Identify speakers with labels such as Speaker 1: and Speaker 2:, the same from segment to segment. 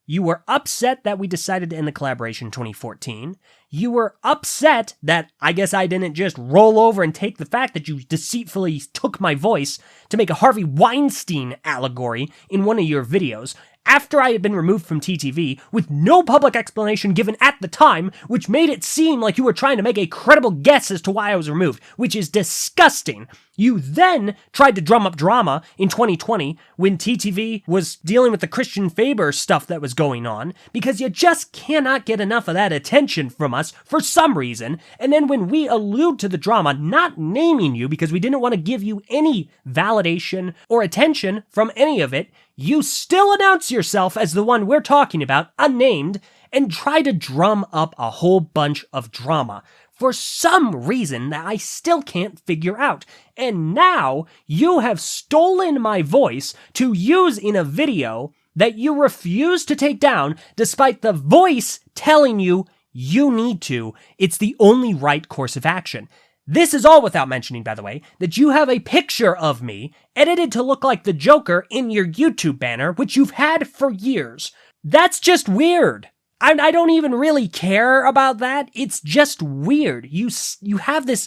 Speaker 1: You were upset that we decided to end the collaboration in 2014. You were upset that I guess I didn't just roll over and take the fact that you deceitfully took my voice to make a Harvey Weinstein allegory in one of your videos after I had been removed from TTV with no public explanation given at the time, which made it seem like you were trying to make a credible guess as to why I was removed, which is disgusting. You then tried to drum up drama in 2020 when TTV was dealing with the Christian Faber stuff that was going on, because you just cannot get enough of that attention from us for some reason. And then when we allude to the drama, not naming you because we didn't want to give you any validation or attention from any of it, you still announce yourself as the one we're talking about, unnamed, and try to drum up a whole bunch of drama for some reason that I still can't figure out. And now you have stolen my voice to use in a video that you refuse to take down despite the voice telling you you need to. It's the only right course of action. This is all without mentioning, by the way, that you have a picture of me edited to look like the Joker in your YouTube banner, which you've had for years. That's just weird. I don't even really care about that. It's just weird. You have this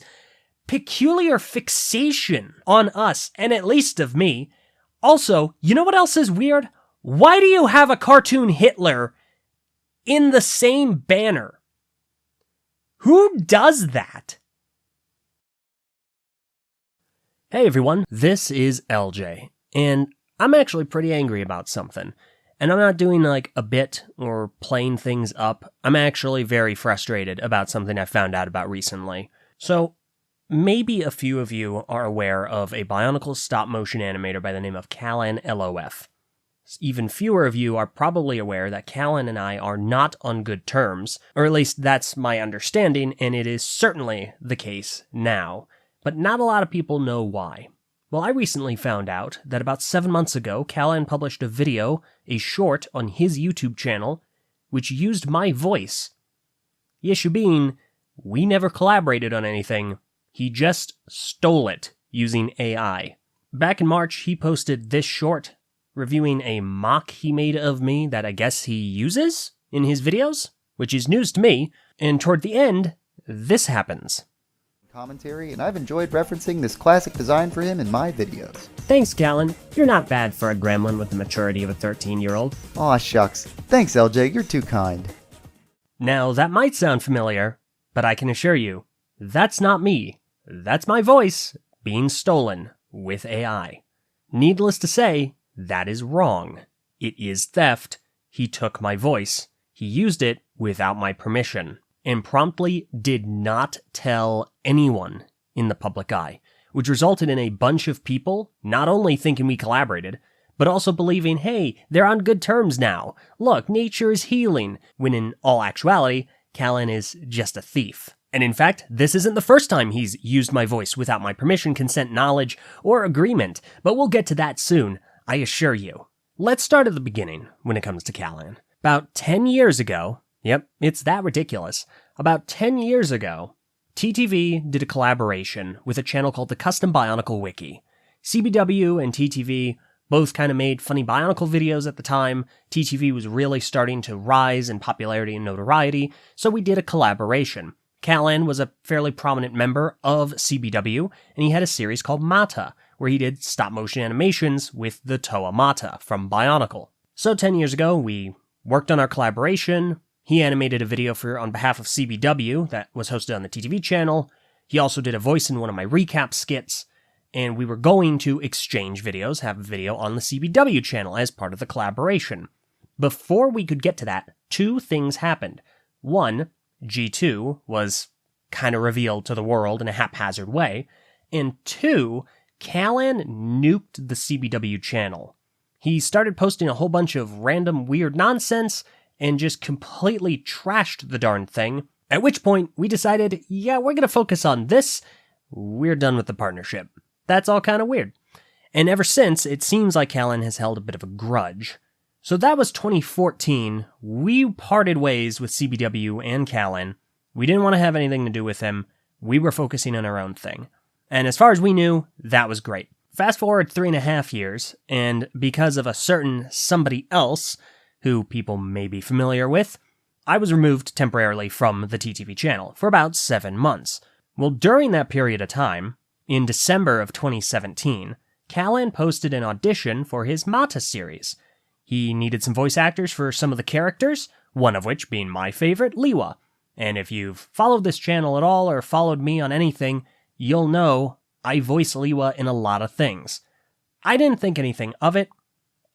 Speaker 1: peculiar fixation on us, and at least of me. Also, you know what else is weird? Why do you have a cartoon Hitler in the same banner? Who does that? Hey everyone, this is ElRantJay, and I'm actually pretty angry about something. And I'm not doing like a bit or playing things up. I'm actually very frustrated about something I found out about recently. So, maybe a few of you are aware of a Bionicle stop-motion animator by the name of CallanLoF. Even fewer of you are probably aware that Callan and I are not on good terms, or at least that's my understanding, and it is certainly the case now. But not a lot of people know why. Well, I recently found out that about 7 months ago, Callan published a video, a short, on his YouTube channel, which used my voice. The issue being, we never collaborated on anything. He just stole it using AI. Back in March, he posted this short, reviewing a mock he made of me that I guess he uses in his videos, which is news to me, and toward the end, this happens.
Speaker 2: Commentary, and I've enjoyed referencing this classic design for him in my videos.
Speaker 1: Thanks, Callan. You're not bad for a gremlin with the maturity of a 13-year-old.
Speaker 2: Aw, shucks. Thanks, LJ, you're too kind.
Speaker 1: Now, that might sound familiar, but I can assure you, that's not me. That's my voice being stolen with AI. Needless to say, that is wrong. It is theft. He took my voice. He used it without my permission, and promptly did not tell anyone in the public eye, which resulted in a bunch of people not only thinking we collaborated, but also believing, hey, they're on good terms now. Look, nature is healing, when in all actuality, Callan is just a thief. And in fact, this isn't the first time he's used my voice without my permission, consent, knowledge, or agreement, but we'll get to that soon, I assure you. Let's start at the beginning when it comes to Callan. About 10 years ago, yep, it's that ridiculous. About 10 years ago, TTV did a collaboration with a channel called the Custom Bionicle Wiki. CBW and TTV both kind of made funny Bionicle videos at the time. TTV was really starting to rise in popularity and notoriety, so we did a collaboration. Callan was a fairly prominent member of CBW, and he had a series called Mata, where he did stop-motion animations with the Toa Mata from Bionicle. So 10 years ago, we worked on our collaboration. He animated a video on behalf of CBW that was hosted on the TTV channel. He also did a voice in one of my recap skits, and we were going to exchange videos, have a video on the CBW channel as part of the collaboration. Before we could get to that, two things happened. One, G2 was kind of revealed to the world in a haphazard way, and two, Callan nuked the CBW channell. He started posting a whole bunch of random weird nonsense and just completely trashed the darn thing, at which point we decided, yeah, we're going to focus on this. We're done with the partnership. That's all kind of weird. And ever since, it seems like Callan has held a bit of a grudge. So that was 2014. We parted ways with CBW and Callan. We didn't want to have anything to do with him. We were focusing on our own thing. And as far as we knew, that was great. Fast forward 3.5 years, and because of a certain somebody else, who people may be familiar with, I was removed temporarily from the TTV channel for about 7 months. Well, during that period of time, in December of 2017, Callan posted an audition for his Mata series. He needed some voice actors for some of the characters, one of which being my favorite, Liwa. And if you've followed this channel at all or followed me on anything, you'll know I voice Liwa in a lot of things. I didn't think anything of it.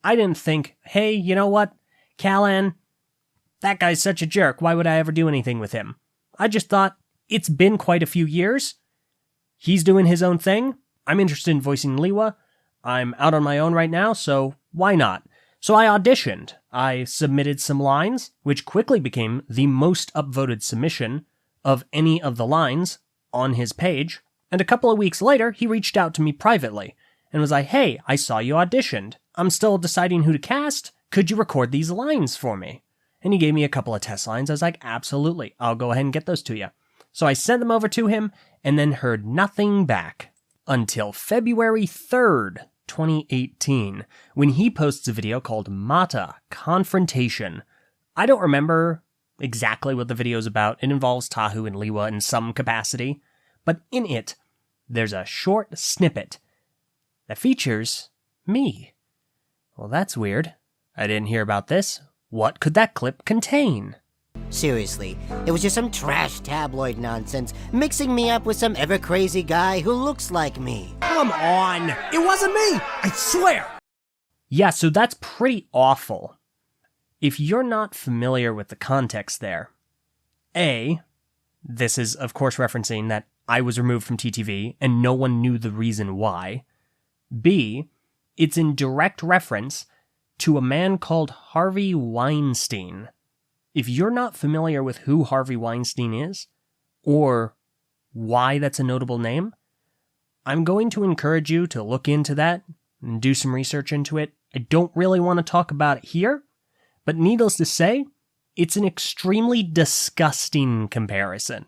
Speaker 1: I didn't think, hey, you know what, Callan, that guy's such a jerk, why would I ever do anything with him? I just thought, it's been quite a few years. He's doing his own thing. I'm interested in voicing Liwa. I'm out on my own right now, so why not? So I auditioned. I submitted some lines, which quickly became the most upvoted submission of any of the lines on his page. And a couple of weeks later, he reached out to me privately and was like, hey, I saw you auditioned. I'm still deciding who to cast. Could you record these lines for me? And he gave me a couple of test lines. I was like, absolutely. I'll go ahead and get those to you. So I sent them over to him and then heard nothing back until February 3rd, 2018, when he posts a video called Mata Confrontation. I don't remember exactly what the video is about. It involves Tahu and Liwa in some capacity, but in it, there's a short snippet that features me. Well, that's weird. I didn't hear about this. What could that clip contain?
Speaker 3: Seriously, it was just some trash tabloid nonsense, mixing me up with some ever-crazy guy who looks like me.
Speaker 4: Come on! It wasn't me! I swear!
Speaker 1: Yeah, so that's pretty awful. If you're not familiar with the context there, A, this is of course referencing that I was removed from TTV and no one knew the reason why. B, it's in direct reference to a man called Harvey Weinstein. If you're not familiar with who Harvey Weinstein is, or why that's a notable name, I'm going to encourage you to look into that and do some research into it. I don't really want to talk about it here, but needless to say, it's an extremely disgusting comparison.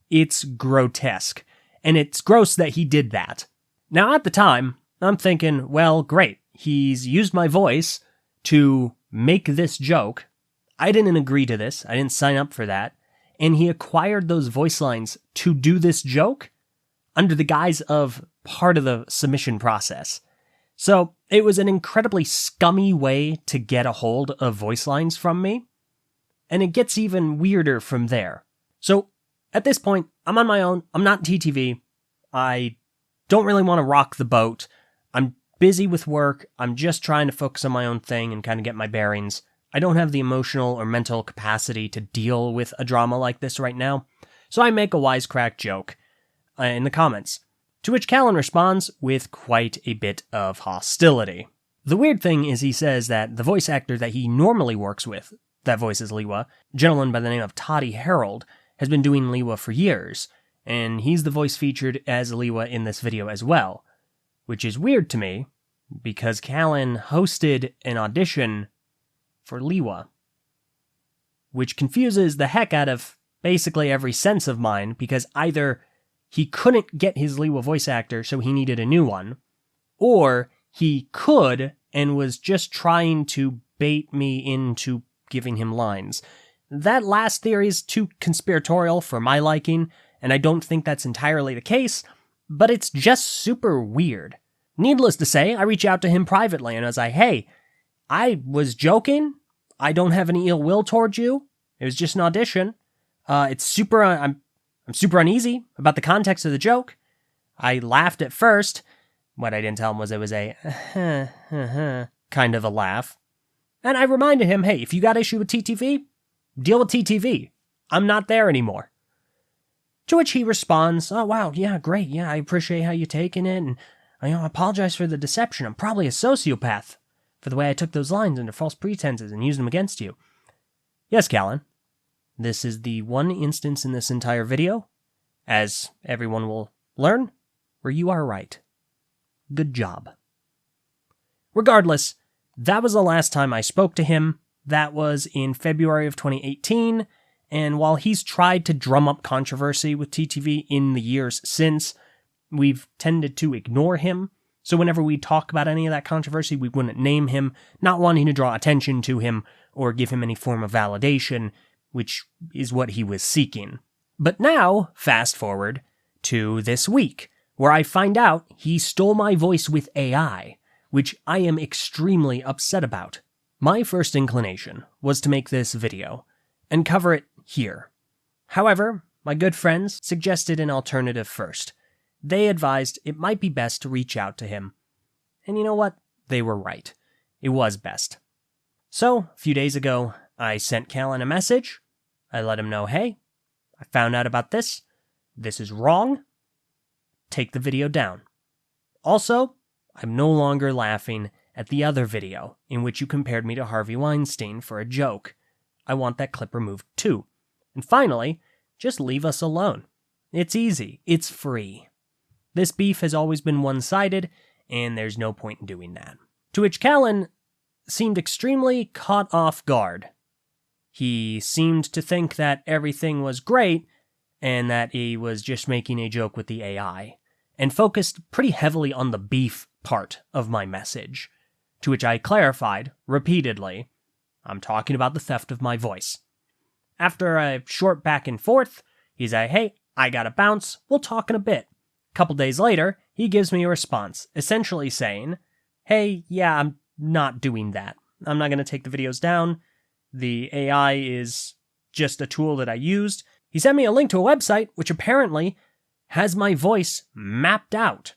Speaker 1: It's grotesque, and it's gross that he did that. Now, at the time, I'm thinking, well, great, he's used my voice to make this joke. I didn't agree to this. I didn't sign up for that. And he acquired those voice lines to do this joke under the guise of part of the submission process. So it was an incredibly scummy way to get a hold of voice lines from me. And it gets even weirder from there. So at this point, I'm on my own. I'm not TTV. I don't really want to rock the boat. I'm busy with work. I'm just trying to focus on my own thing and kind of get my bearings. I don't have the emotional or mental capacity to deal with a drama like this right now, so I make a wisecrack joke in the comments, to which Callan responds with quite a bit of hostility. The weird thing is he says that the voice actor that he normally works with, that voices Liwa, a gentleman by the name of Toddy Harold, has been doing Liwa for years, and he's the voice featured as Liwa in this video as well, which is weird to me, because Callan hosted an audition for Liwa, which confuses the heck out of basically every sense of mine, because either he couldn't get his Liwa voice actor, so he needed a new one, or he could and was just trying to bait me into giving him lines. That last theory is too conspiratorial for my liking, and I don't think that's entirely the case, but it's just super weird. Needless to say, I reach out to him privately and I was like, hey, I was joking. I don't have any ill will towards you. It was just an audition. I'm super uneasy about the context of the joke. I laughed at first. What I didn't tell him was it was a kind of a laugh. And I reminded him, hey, if you got issue with TTV, deal with TTV. I'm not there anymore. To which he responds, oh, wow, yeah, great. Yeah, I appreciate how you're taking it. And I apologize for the deception. I'm probably a sociopath for the way I took those lines under false pretenses and used them against you. Yes, Callan. This is the one instance in this entire video, as everyone will learn, where you are right. Good job. Regardless, that was the last time I spoke to him. That was in February of 2018, and while he's tried to drum up controversy with TTV in the years since, we've tended to ignore him. So whenever we talk about any of that controversy, we wouldn't name him, not wanting to draw attention to him or give him any form of validation, which is what he was seeking. But now, fast forward to this week, where I find out he stole my voice with AI, which I am extremely upset about. My first inclination was to make this video and cover it here. However, my good friends suggested an alternative first. They advised it might be best to reach out to him. And you know what? They were right. It was best. So, a few days ago, I sent Callan a message. I let him know, hey, I found out about this. This is wrong. Take the video down. Also, I'm no longer laughing at the other video in which you compared me to Harvey Weinstein for a joke. I want that clip removed too. And finally, just leave us alone. It's easy. It's free. This beef has always been one-sided, and there's no point in doing that. To which Callan seemed extremely caught off guard. He seemed to think that everything was great, and that he was just making a joke with the AI, and focused pretty heavily on the beef part of my message. To which I clarified, repeatedly, I'm talking about the theft of my voice. After a short back and forth, he's like, hey, I gotta bounce, we'll talk in a bit. A couple days later, he gives me a response, essentially saying, hey, yeah, I'm not doing that. I'm not gonna take the videos down. The AI is just a tool that I used. He sent me a link to a website, which apparently has my voice mapped out,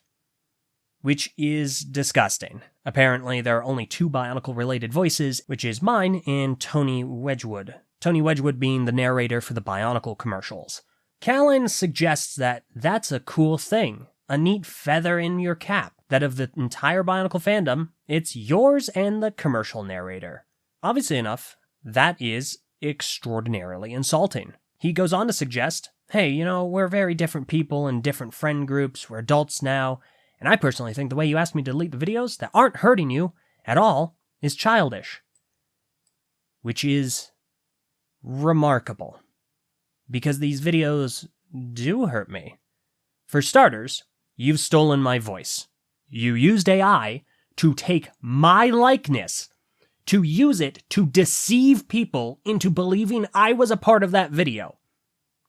Speaker 1: which is disgusting. Apparently, there are only 2 Bionicle-related voices, which is mine and Tony Wedgwood. Tony Wedgwood being the narrator for the Bionicle commercials. Callan suggests that that's a cool thing, a neat feather in your cap, that of the entire Bionicle fandom, it's yours and the commercial narrator. Obviously enough, that is extraordinarily insulting. He goes on to suggest, hey, you know, we're very different people in different friend groups, we're adults now, and I personally think the way you asked me to delete the videos that aren't hurting you at all is childish. Which is remarkable. Because these videos do hurt me. For starters, you've stolen my voice. You used AI to take my likeness, to use it to deceive people into believing I was a part of that video.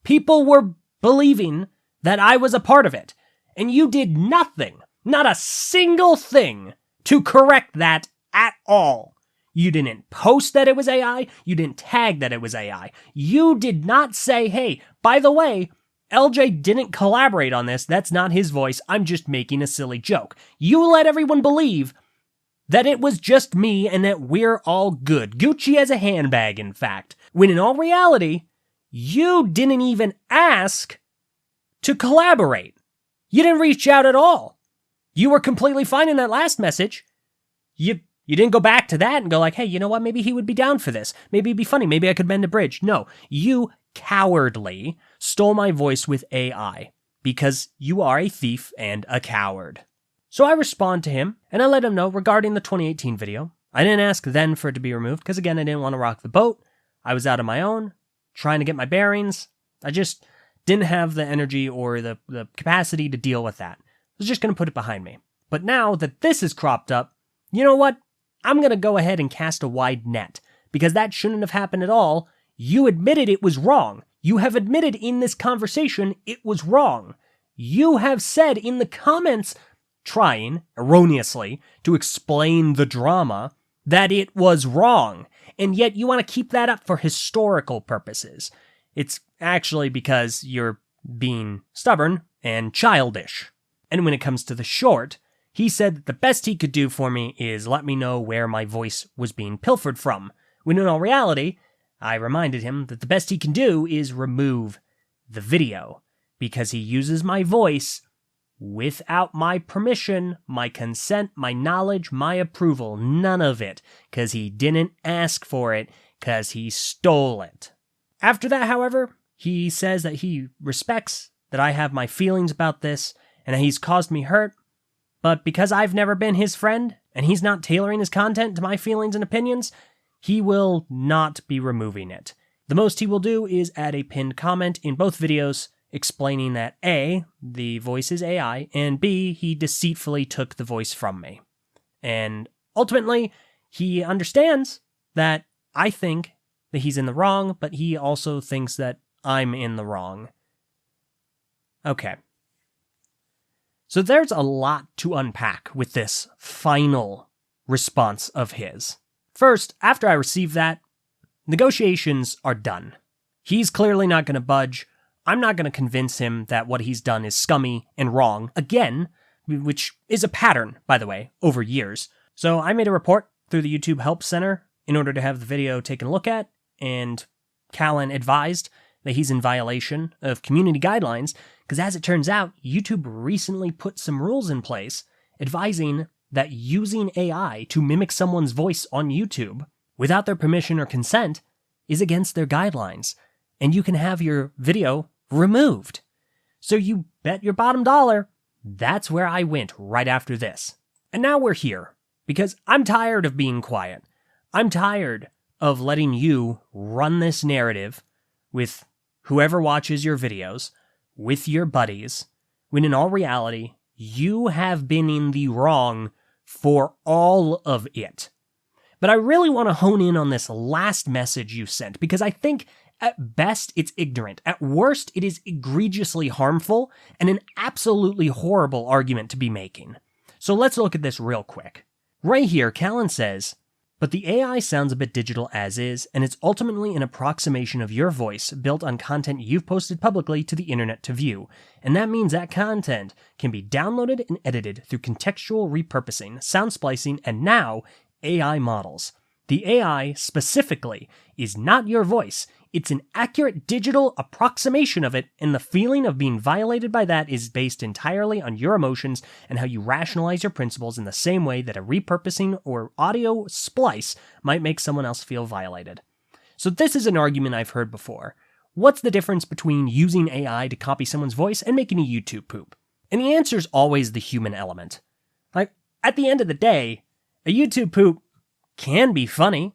Speaker 1: People were believing that I was a part of it, and you did nothing, not a single thing, to correct that at all. You didn't post that it was AI. You didn't tag that it was AI. You did not say, hey, by the way, LJ didn't collaborate on this. That's not his voice. I'm just making a silly joke. You let everyone believe that it was just me and that we're all good. Gucci as a handbag, in fact. When in all reality, you didn't even ask to collaborate. You didn't reach out at all. You were completely fine in that last message. You didn't go back to that and go like, hey, you know what? Maybe he would be down for this. Maybe it'd be funny. Maybe I could bend a bridge. No, you cowardly stole my voice with AI because you are a thief and a coward. So I respond to him and I let him know regarding the 2018 video. I didn't ask then for it to be removed because again, I didn't want to rock the boat. I was out on my own, trying to get my bearings. I just didn't have the energy or the capacity to deal with that. I was just going to put it behind me. But now that this is cropped up, you know what? I'm going to go ahead and cast a wide net, because that shouldn't have happened at all. You admitted it was wrong. You have admitted in this conversation it was wrong. You have said in the comments, trying, erroneously, to explain the drama, that it was wrong. And yet you want to keep that up for historical purposes. It's actually because you're being stubborn and childish. And when it comes to the short, he said that the best he could do for me is let me know where my voice was being pilfered from, when in all reality, I reminded him that the best he can do is remove the video, because he uses my voice without my permission, my consent, my knowledge, my approval, none of it, because he didn't ask for it, because he stole it. After that, however, he says that he respects that I have my feelings about this, and that he's caused me hurt, but because I've never been his friend, and he's not tailoring his content to my feelings and opinions, he will not be removing it. The most he will do is add a pinned comment in both videos explaining that A, the voice is AI, and B, he deceitfully took the voice from me. And ultimately, he understands that I think that he's in the wrong, but he also thinks that I'm in the wrong. Okay. So there's a lot to unpack with this final response of his. First, after I receive that, negotiations are done. He's clearly not going to budge. I'm not going to convince him that what he's done is scummy and wrong, again, which is a pattern, by the way, over years. So I made a report through the YouTube Help Center in order to have the video taken a look at, and Callan advised that he's in violation of community guidelines, because as it turns out, YouTube recently put some rules in place advising that using AI to mimic someone's voice on YouTube without their permission or consent is against their guidelines, and you can have your video removed. So you bet your bottom dollar that's where I went right after this. And now we're here, because I'm tired of being quiet. I'm tired of letting you run this narrative with whoever watches your videos, with your buddies, when in all reality, you have been in the wrong for all of it. But I really want to hone in on this last message you sent, because I think at best it's ignorant. At worst, it is egregiously harmful and an absolutely horrible argument to be making. So let's look at this real quick. Right here, Callan says, but the AI sounds a bit digital as is, and it's ultimately an approximation of your voice built on content you've posted publicly to the internet to view. And that means that content can be downloaded and edited through contextual repurposing, sound splicing, and now AI models. The AI, specifically, is not your voice. It's an accurate digital approximation of it, and the feeling of being violated by that is based entirely on your emotions and how you rationalize your principles in the same way that a repurposing or audio splice might make someone else feel violated. So this is an argument I've heard before. What's the difference between using AI to copy someone's voice and making a YouTube poop? And the answer is always the human element. Like, at the end of the day, a YouTube poop can be funny.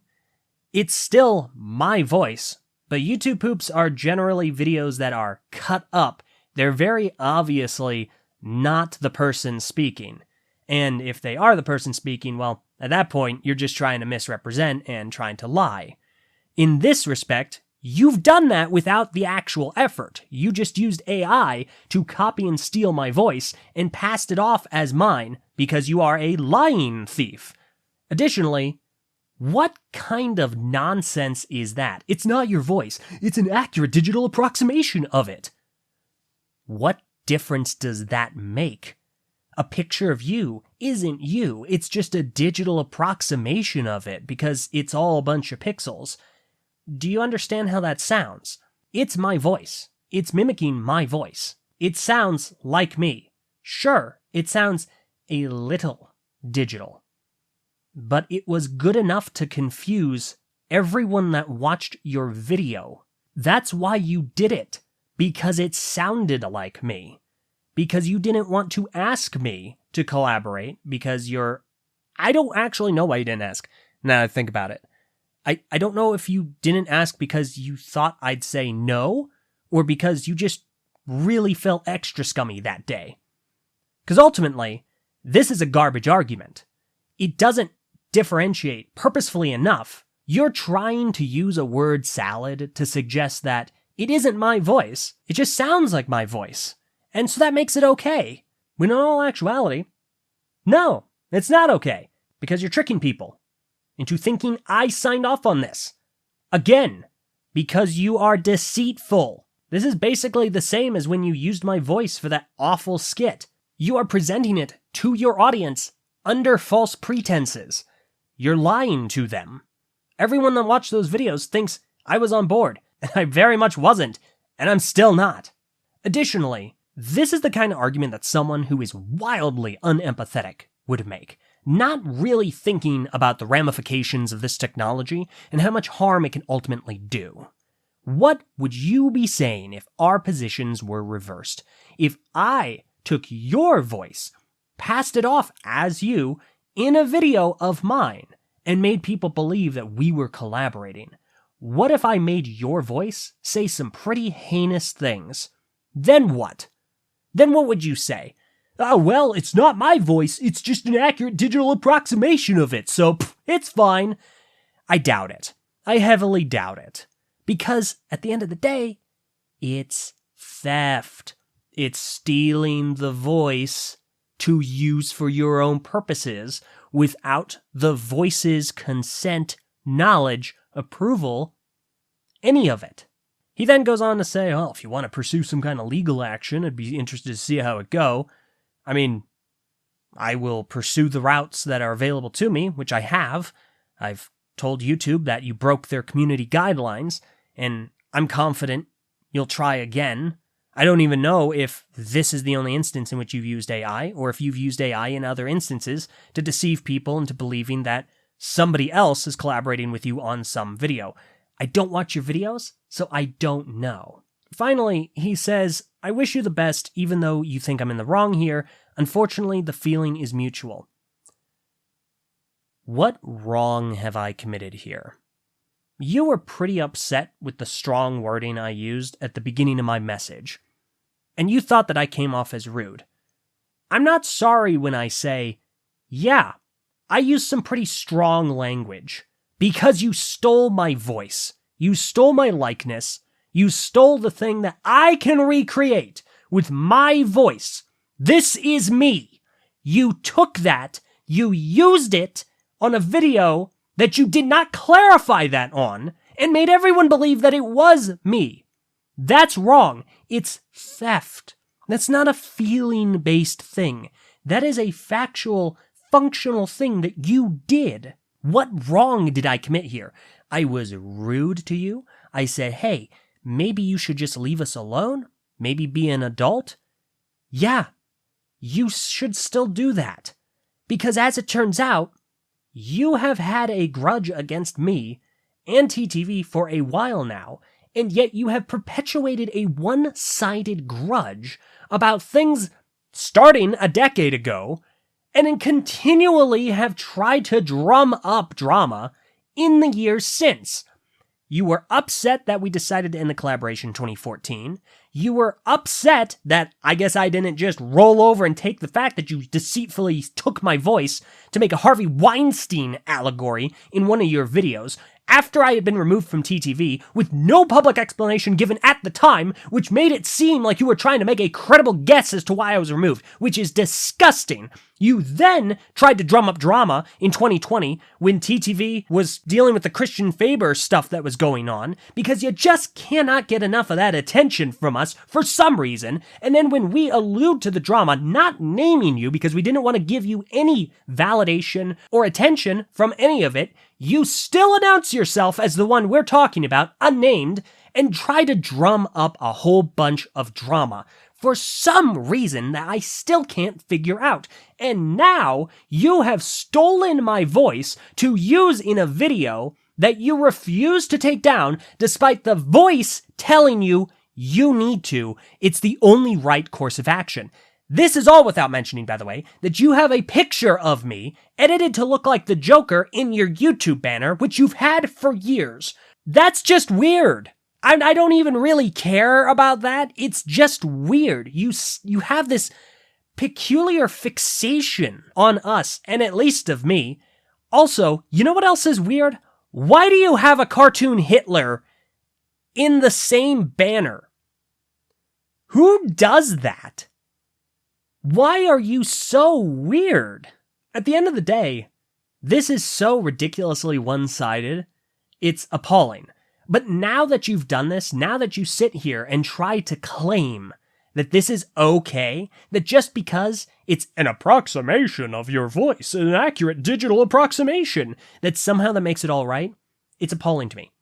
Speaker 1: It's still my voice. But YouTube poops are generally videos that are cut up. They're very obviously not the person speaking. And if they are the person speaking, well, at that point, you're just trying to misrepresent and trying to lie. In this respect, you've done that without the actual effort. You just used AI to copy and steal my voice and passed it off as mine because you are a lying thief. Additionally, what kind of nonsense is that? It's not your voice. It's an accurate digital approximation of it. What difference does that make? A picture of you isn't you. It's just a digital approximation of it because it's all a bunch of pixels. Do you understand how that sounds? It's my voice. It's mimicking my voice. It sounds like me. Sure, it sounds a little digital. But it was good enough to confuse everyone that watched your video. That's why you did it. Because it sounded like me. Because you didn't want to ask me to collaborate. Because I don't actually know why you didn't ask. Now that I think about it. I don't know if you didn't ask because you thought I'd say no. Or because you just really felt extra scummy that day. Because ultimately, this is a garbage argument. It doesn't differentiate purposefully enough. You're trying to use a word salad to suggest that it isn't my voice, it just sounds like my voice. And so that makes it okay. When in all actuality, no, it's not okay. Because you're tricking people into thinking I signed off on this. Again, because you are deceitful. This is basically the same as when you used my voice for that awful skit. You are presenting it to your audience under false pretenses. You're lying to them. Everyone that watched those videos thinks I was on board, and I very much wasn't, and I'm still not. Additionally, this is the kind of argument that someone who is wildly unempathetic would make, not really thinking about the ramifications of this technology and how much harm it can ultimately do. What would you be saying if our positions were reversed? If I took your voice, passed it off as you, in a video of mine, and made people believe that we were collaborating? What if I made your voice say some pretty heinous things? Then what? Then what would you say? Oh, well, it's not my voice, it's just an accurate digital approximation of it, so it's fine. I doubt it. I heavily doubt it. Because at the end of the day, it's theft. It's stealing the voice to use for your own purposes without the voice's consent, knowledge, approval, any of it. He then goes on to say, well, if you want to pursue some kind of legal action, I'd be interested to see how it go. I mean, I will pursue the routes that are available to me, which I have. I've told YouTube that you broke their community guidelines, and I'm confident you'll try again. I don't even know if this is the only instance in which you've used AI, or if you've used AI in other instances to deceive people into believing that somebody else is collaborating with you on some video. I don't watch your videos, so I don't know. Finally, he says, I wish you the best, even though you think I'm in the wrong here. Unfortunately, the feeling is mutual. What wrong have I committed here? You were pretty upset with the strong wording I used at the beginning of my message, and you thought that I came off as rude. I'm not sorry when I say, yeah, I used some pretty strong language, because you stole my voice, you stole my likeness, you stole the thing that I can recreate with my voice. This is me. You took that, you used it on a video that you did not clarify that on, and made everyone believe that it was me. That's wrong. It's theft. That's not a feeling-based thing. That is a factual, functional thing that you did. What wrong did I commit here? I was rude to you. I said, hey, maybe you should just leave us alone? Maybe be an adult? Yeah, you should still do that. Because as it turns out, you have had a grudge against me and TTV for a while now, and yet you have perpetuated a one-sided grudge about things starting a decade ago, and then continually have tried to drum up drama in the years since. You were upset that we decided to end the collaboration in 2014. You were upset that I guess I didn't just roll over and take the fact that you deceitfully took my voice to make a Harvey Weinstein allegory in one of your videos after I had been removed from TTV with no public explanation given at the time, which made it seem like you were trying to make a credible guess as to why I was removed, which is disgusting. You then tried to drum up drama in 2020 when TTV was dealing with the Christian Faber stuff that was going on, because you just cannot get enough of that attention from us for some reason, and then when we allude to the drama, not naming you because we didn't want to give you any validation or attention from any of it, you still announce yourself as the one we're talking about, unnamed, and try to drum up a whole bunch of drama for some reason that I still can't figure out. And now you have stolen my voice to use in a video that you refuse to take down despite the voice telling you you need to. It's the only right course of action. This is all without mentioning, by the way, that you have a picture of me edited to look like the Joker in your YouTube banner, which you've had for years. That's just weird. I don't even really care about that. It's just weird. You have this peculiar fixation on us, and at least of me. Also, you know what else is weird? Why do you have a cartoon Hitler in the same banner? Who does that? Why are you so weird? At the end of the day, this is so ridiculously one-sided, it's appalling. But now that you've done this, now that you sit here and try to claim that this is okay, that just because it's an approximation of your voice, an accurate digital approximation, that somehow that makes it all right, it's appalling to me.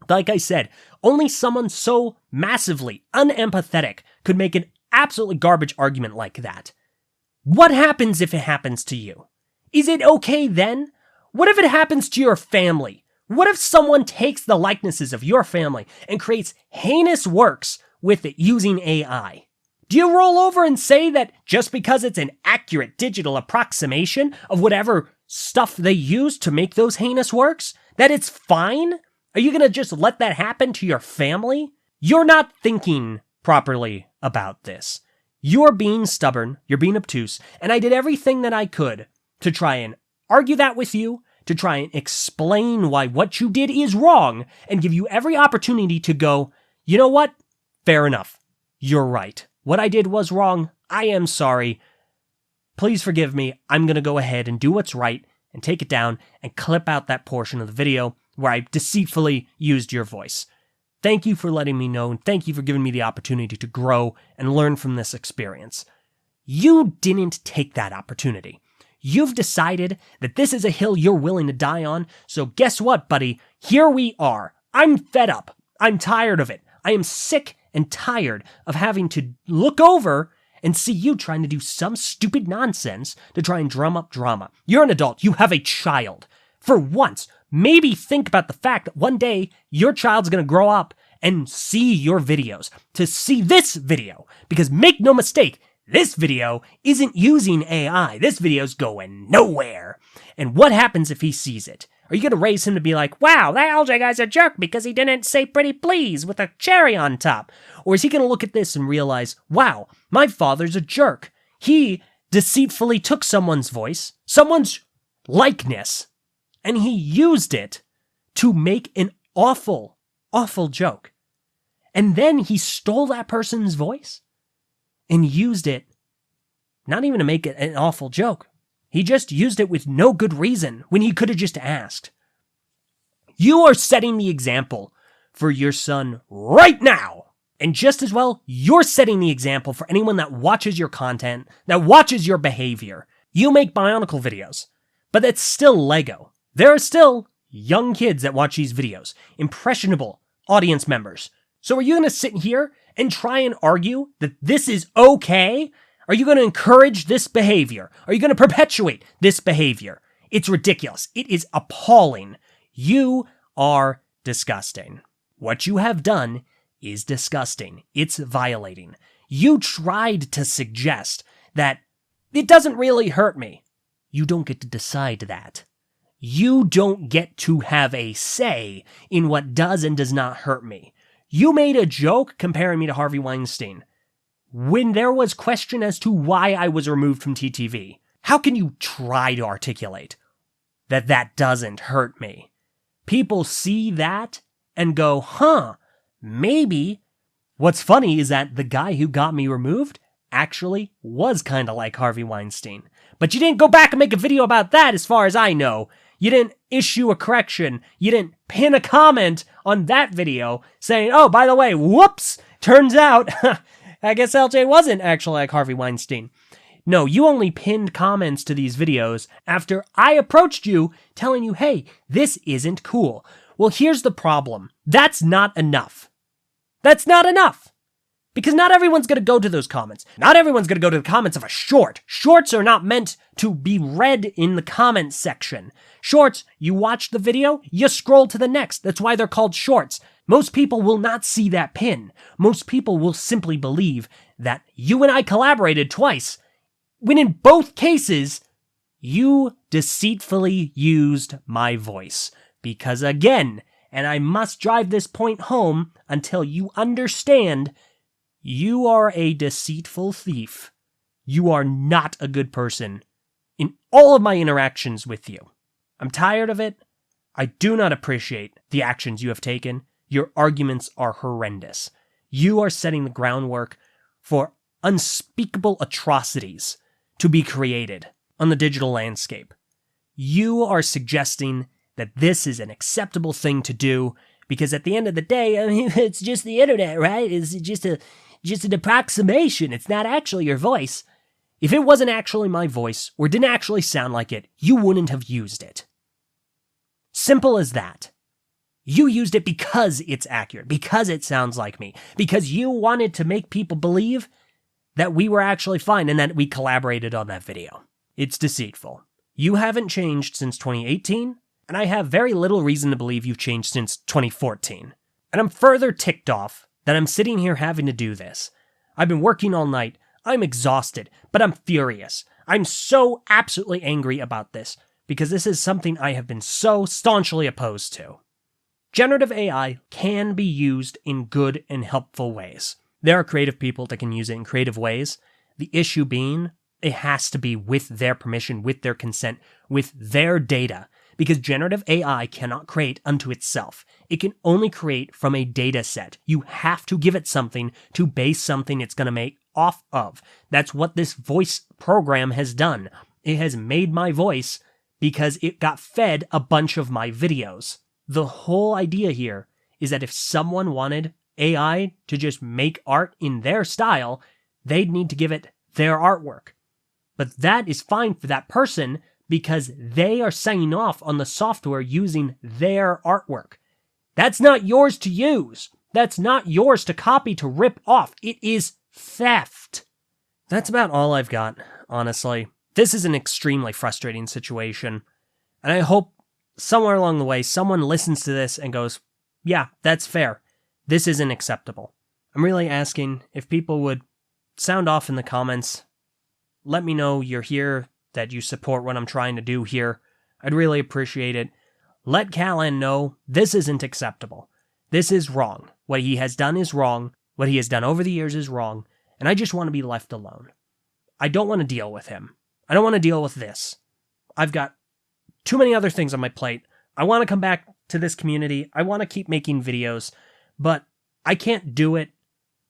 Speaker 1: Like I said, only someone so massively unempathetic could make an absolutely garbage argument like that. What happens if it happens to you? Is it okay then? What if it happens to your family? What if someone takes the likenesses of your family and creates heinous works with it using AI? Do you roll over and say that just because it's an accurate digital approximation of whatever stuff they use to make those heinous works, that it's fine? Are you going to just let that happen to your family? You're not thinking properly about this. You're being stubborn, you're being obtuse, and I did everything that I could to try and argue that with you, to try and explain why what you did is wrong and give you every opportunity to go, you know what? Fair enough. You're right. What I did was wrong. I am sorry. Please forgive me. I'm going to go ahead and do what's right and take it down and clip out that portion of the video where I deceitfully used your voice. Thank you for letting me know, and thank you for giving me the opportunity to grow and learn from this experience. You didn't take that opportunity. You've decided that this is a hill you're willing to die on, so guess what, buddy? Here we are. I'm fed up. I'm tired of it. I am sick and tired of having to look over and see you trying to do some stupid nonsense to try and drum up drama. You're an adult. You have a child. For once, maybe think about the fact that one day your child's going to grow up and see your videos, to see this video. Because make no mistake, this video isn't using AI. This video's going nowhere. And what happens if he sees it? Are you going to raise him to be like, wow, that LJ guy's a jerk because he didn't say pretty please with a cherry on top? Or is he going to look at this and realize, wow, my father's a jerk. He deceitfully took someone's voice, someone's likeness, and he used it to make an awful, awful joke. And then he stole that person's voice and used it, not even to make it an awful joke. He just used it with no good reason when he could have just asked. You are setting the example for your son right now. And just as well, you're setting the example for anyone that watches your content, that watches your behavior. You make Bionicle videos, but it's still Lego. There are still young kids that watch these videos, impressionable audience members. So are you going to sit here and try and argue that this is okay? Are you going to encourage this behavior? Are you going to perpetuate this behavior? It's ridiculous. It is appalling. You are disgusting. What you have done is disgusting. It's violating. You tried to suggest that it doesn't really hurt me. You don't get to decide that. You don't get to have a say in what does and does not hurt me. You made a joke comparing me to Harvey Weinstein when there was question as to why I was removed from TTV. How can you try to articulate that that doesn't hurt me? People see that and go, huh, maybe. What's funny is that the guy who got me removed actually was kind of like Harvey Weinstein. But you didn't go back and make a video about that as far as I know. You didn't issue a correction. You didn't pin a comment on that video saying, oh, by the way, whoops, turns out, I guess LJ wasn't actually like Harvey Weinstein. No, you only pinned comments to these videos after I approached you telling you, hey, this isn't cool. Well, here's the problem. That's not enough. That's not enough. Because not everyone's going to go to those comments. Not everyone's going to go to the comments of a short. Shorts are not meant to be read in the comments section. Shorts, you watch the video, you scroll to the next. That's why they're called shorts. Most people will not see that pin. Most people will simply believe that you and I collaborated twice, when in both cases, you deceitfully used my voice. Because again, and I must drive this point home until you understand, you are a deceitful thief. You are not a good person in all of my interactions with you. I'm tired of it. I do not appreciate the actions you have taken. Your arguments are horrendous. You are setting the groundwork for unspeakable atrocities to be created on the digital landscape. You are suggesting that this is an acceptable thing to do because at the end of the day, I mean, it's just the internet, right? It's just an approximation. It's not actually your voice. If it wasn't actually my voice or didn't actually sound like it, you wouldn't have used it. Simple as that. You used it because it's accurate, because it sounds like me, because you wanted to make people believe that we were actually fine and that we collaborated on that video. It's deceitful. You haven't changed since 2018, and I have very little reason to believe you've changed since 2014. And I'm further ticked off that I'm sitting here having to do this. I've been working all night. I'm exhausted, but I'm furious. I'm so absolutely angry about this because this is something I have been so staunchly opposed to. Generative AI can be used in good and helpful ways. There are creative people that can use it in creative ways. The issue being, it has to be with their permission, with their consent, with their data. because generative AI cannot create unto itself. It can only create from a data set. You have to give it something to base something it's going to make off of. That's what this voice program has done. It has made my voice because it got fed a bunch of my videos. The whole idea here is that if someone wanted AI to just make art in their style, they'd need to give it their artwork. But that is fine for that person because they are signing off on the software using their artwork. That's not yours to use. That's not yours to copy, to rip off. It is theft. That's about all I've got, honestly. This is an extremely frustrating situation. And I hope somewhere along the way someone listens to this and goes, yeah, that's fair. This isn't acceptable. I'm really asking if people would sound off in the comments. Let me know you're here, that you support what I'm trying to do here. I'd really appreciate it. Let Callan know this isn't acceptable. This is wrong. What he has done is wrong. What he has done over the years is wrong. And I just want to be left alone. I don't want to deal with him. I don't want to deal with this. I've got too many other things on my plate. I want to come back to this community. I want to keep making videos. But I can't do it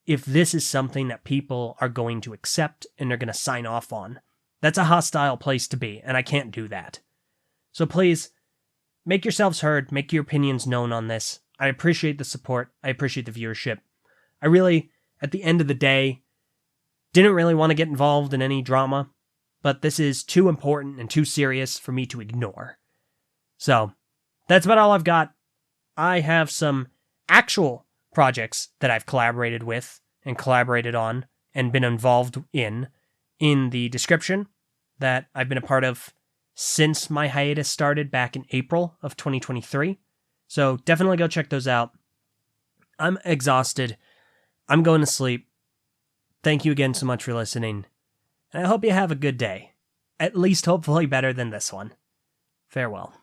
Speaker 1: if this is something that people are going to accept and they're going to sign off on. That's a hostile place to be, and I can't do that. So please, make yourselves heard, make your opinions known on this. I appreciate the support, I appreciate the viewership. I really, at the end of the day, didn't really want to get involved in any drama, but this is too important and too serious for me to ignore. So, that's about all I've got. I have some actual projects that I've collaborated with and collaborated on and been involved in the description that I've been a part of since my hiatus started back in April of 2023. So definitely go check those out. I'm exhausted. I'm going to sleep. Thank you again so much for listening. And I hope you have a good day. At least hopefully better than this one. Farewell.